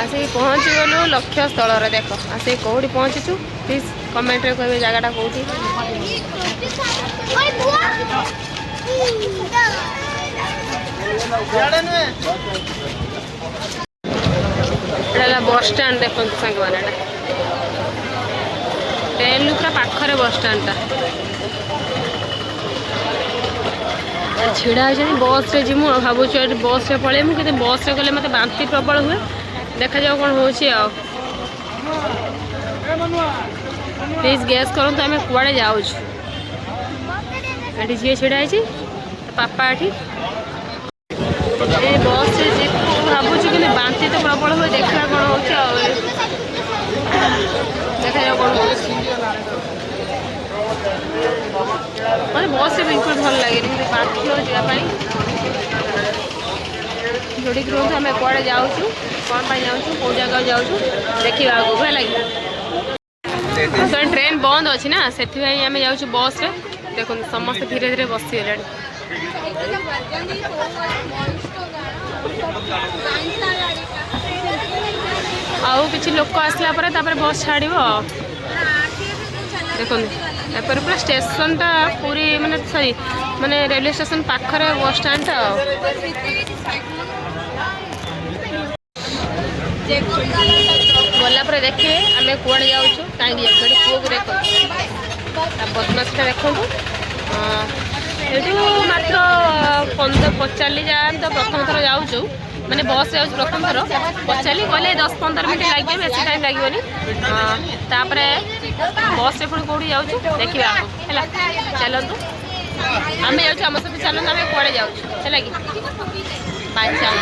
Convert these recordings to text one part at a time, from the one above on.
आसिक पहुँची गलु लक्ष्य स्थल देख आसिक कौटी पहुँचीचु प्लीज कमेंट रे कहे जगटा कौटी बस स्टैंड देखो सांग मैंने ट्रेन पूरा पाखरे बस स्टैंड छिड़ा होती बस रे जी भावुँ बस रे पलैमु कि बस रे गले मत बांति प्रबल हुए देखा जाओ कौन हो प्लीज गैस करूँ आम कुआड़े जाऊँ ये झील छिड़ा पापा ये बस रे जी भावुँ कि बांति तो प्रबल हुए देखा कौन हो देखा जाओ कौन मतलब बस से बिल्कुल भल लगे बाकी जावाई जोड़ी रुहतु आम कड़े जाऊँ कौन जाऊँ कौ जगह जाऊँ देखा आगे भल लगे तो ट्रेन बंद अच्छी ना से आम जाऊँ बस रे देखो समस्त धीरे धीरे बसीगले आउ कि लोक आसला बस छाड़ देखो एपर पूरा स्टेशन टा पूरी माने सॉरी माने रेलवे स्टेशन पाखरे बस स्टैंड टा गला पर देखे आम कौड़े जाऊँ कहीं पुओ को देख बदमाशटा देखो ये मात्र 15 जाए तो प्रथम थर जाऊँ मैंने बस जाऊँ प्रथम थर पचारि गले 10-15 मिनट लगे बेस टाइम लगे बस से पुणी कौटी जाऊँ देखा है चलतु आम जाऊँ आम सहित चलतु आम कड़े जाऊँ है कि बाय चल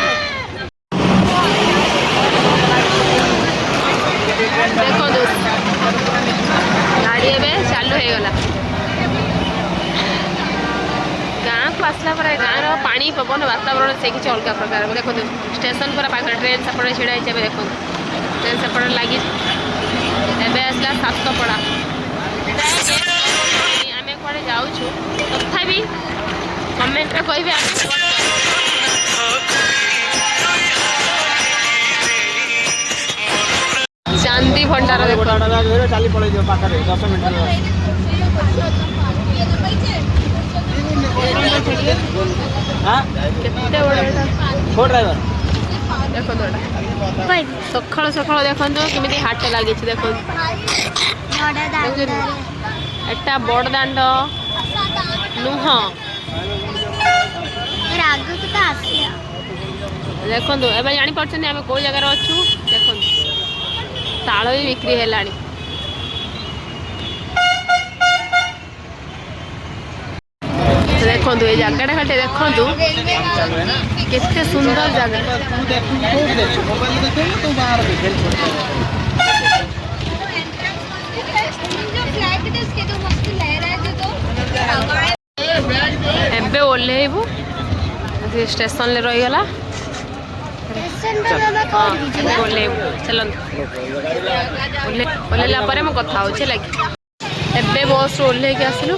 देखो गाड़ी एवं चालू हो गला गाँ को आसला गाँव पानी पवन वातावरण से किसी अलग प्रकार देखो स्टेशन पूरा पाख ट्रेन सेपटे छिड़ा देखो ट्रेन सेपटे लगी एवं आसला सातपड़ा आम कड़े जाऊँ तथापि कमेंट रे कह चांदी भंडार देखो चली पड़े 10 मिनट देखो सकाल सकाल देखो केमी हाट लगी देखो एटा बड़ दांड नुह देखो एवं जापार आम कौ जगार अच्छु देखो ताल भी बिक्री है देखो ये जगटा खाली देखु केते सुंदर जगह एबे ओल्हेबू स्टेशन ले रहीगला ओल्हेबू चलत ओल्हेला पर मैं कथा हो लगे एबे बस ओल्हे के आसलु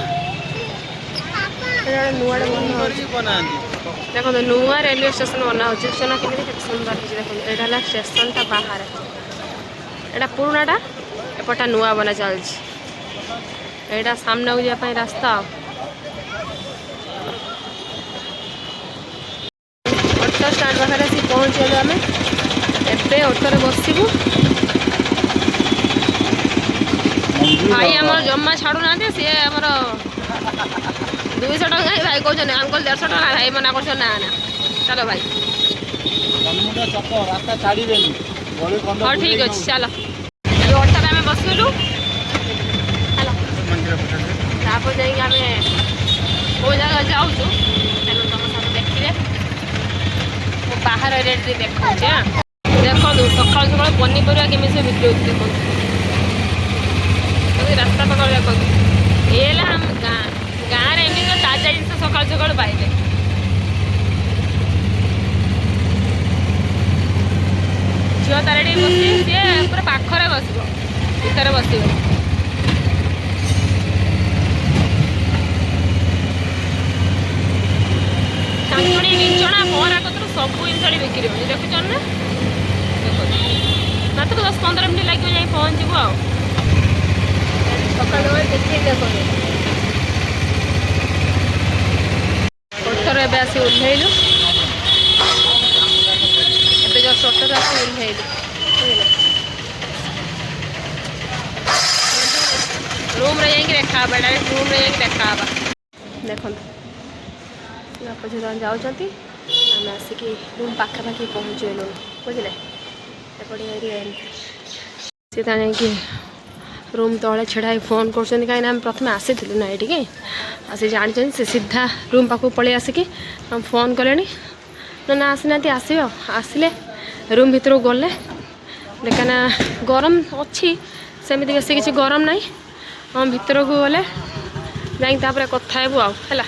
देखो नुआ रेलवे स्टेशन बना हो सुंदर देखो यहाँ स्टेशन टा बाहर एटा पुराणाटा एपटा नुआ बना चलती यहाँ सामने को जापाई रास्ता ऑटो स्टैंड पाखे आसी पहुँचल आम एबे ऑटो बसबू भाई आम जमा छाड़ू ना सी आमर 200 टका भाई कहते अंकल 150 टका भाई मना कर ना ना चलो भाई हाँ ठीक अच्छे चलो ऑटो आम बसलु तापर जाइए कौ जगह जाऊँ चलो तुम सब देखिए बाहर रेट देखा देखो सकाल सकाल पनीपरिया केमी से बिक्री होती देखो रास्ता सकाल देखो ये गाँव एमती ताजा जिन सकाल सकाल पाइले झील तारे बस सी पूरा पाखरे बस भितर बस छाछुणी विंचणा बरा कतरू सब जिन बिक्री हो देखुन ना देखो तो 10-15 मिनट लगे जाए पहुँचू आ सकाल देखिए ऑटोर ए आसी ओह्लैलु ए जस्ट ऑटोर आसी ओह्लैलु रूम रे देखा डायरेक्ट रूम रे देखा देखो बाप झील जाऊँगी आम आसिक रूम पाखापाखि पहुँचलु बुझे एपटे एरिया सी जाकि रूम तले छेड़ा फोन कर कहीं प्रथम आसी ना ये आसी जानी से सीधा रूम पाक पलि आसिक हम फोन कले ना आसीना आसो आसिले रूम भर गले देखना गरम अच्छी सेमती बेस किसी गरम ना हम भर को गले जापर कथा हेबू है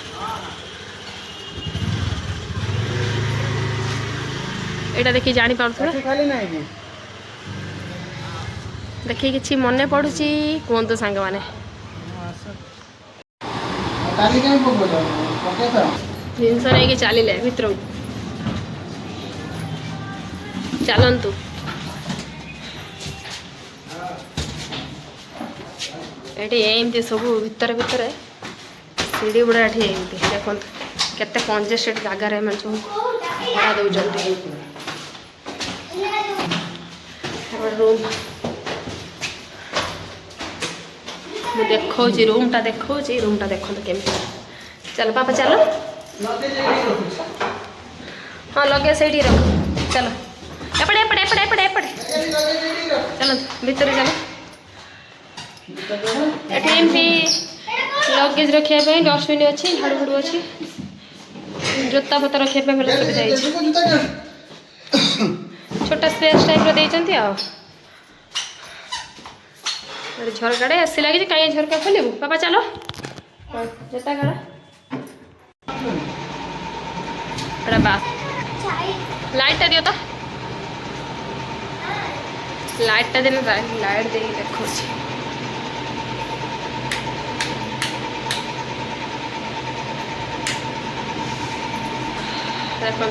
यहाँ देखिए जानी पार्थ्य देखिए किसी मन पड़ुची कहतु सांग मैंने जिनस नहीं चलिए भर चलतु ये एमती सब भितर भितर सीढ़ी गुड़ा ये देखो केते कंजेस्टेड जगार सब भड़ा दौरान रूम देखा रूमटा देखा रूमटा देखो केमी चलो पापा चलो हाँ लगे से रख चलो एपटे एपटे एपटे एपटे एपटे चलो भीतर चलो एमती लगेज रखापी डस्टबिन अच्छी झाड़ू फाड़ू अच्छी जोता फता रखापी भल सुविधा छोटा स्पेस टाइप देते झरकाटे एसी लगी कहीं झरका खोलू पापा चलो जोता काढ़ बा लाइटा दियो तो लाइटा दिन लाइट दे देखो देखो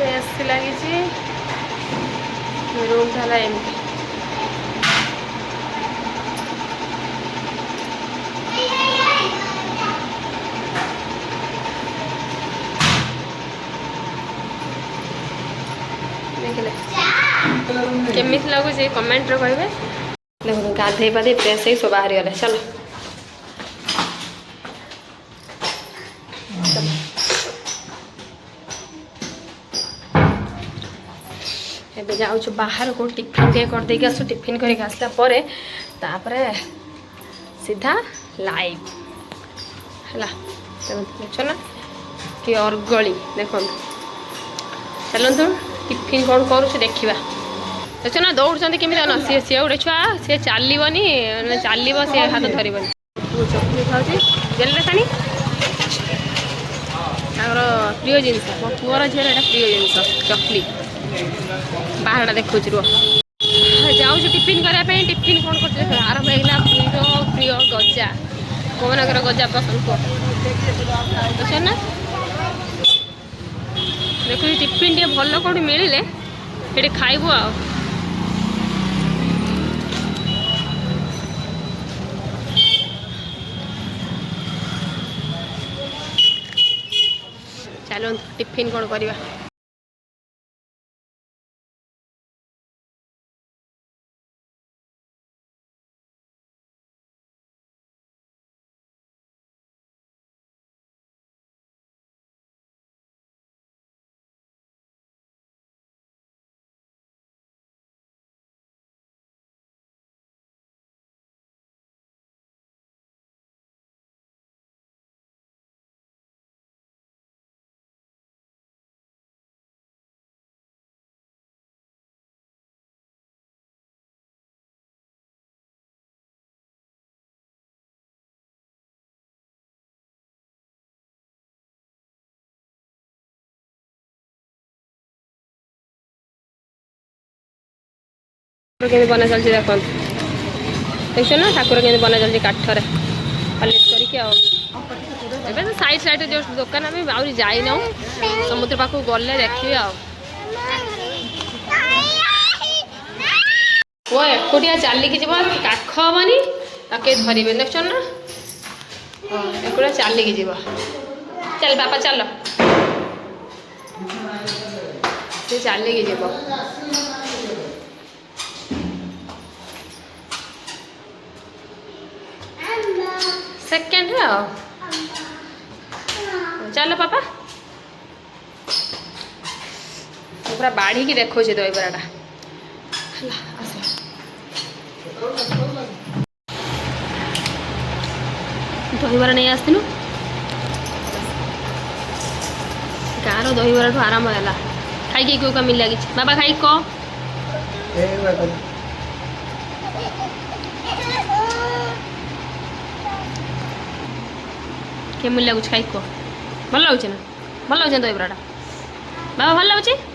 एसी लगी रूम था एमती केमी लगुच कमेंट कहे देखो गाधे पाधे फ्रेश ही सब बाहरी गले चलो एबे जाऊँ बाहर को टिफिन टे कर देके आसु टिफिन करके आसला परे तापरे सीधा लाइव है देख ना कि अर्गली देखो चलतु टिफिन कौन करुच देखा देख ना दौड़ केमी ना सी सी गोटे छुआ सी चलनी चलो सी हाथ धरबनी चकली खाऊँ जेल खाणी प्रिय जिनस मो पुअर झील यहाँ प्रिय जिनस चकली बाहर देखो रुह जाऊँ टिफिन करने टिफिन कौन कर आरंभ होगा प्रिय गजा कौनकर गजा पसंद कह देख ना देखो टिफिन टे भल कौट मिले ये खाइबू आ चलो टिफिन कौन करवा के बना चलती देख देख ना ठाकुर के बना चलती काठर पलिश करके तो साइड साइड जो दुकान आम आहुरी जाइन समुद्र पाक गले देखिए आ वो एकुटिया चलिकी जीव काख हेनी के धरवे देख ना हाँ एकुटिया चलिकी जीव चल बापा चल से चलिकी जीव सेकेंड चल पापा पूरा बाढ़ी की देखो दहीबराटा दहीबरा नहीं आसलु गाँव दहीबरा ठू आरंभ है खाई क्यों मिल लगी बाबा खाई कह केमी लगुच खाई कह भल लगुच ना भल लगुच दहीबराटा बाबा भल लगुच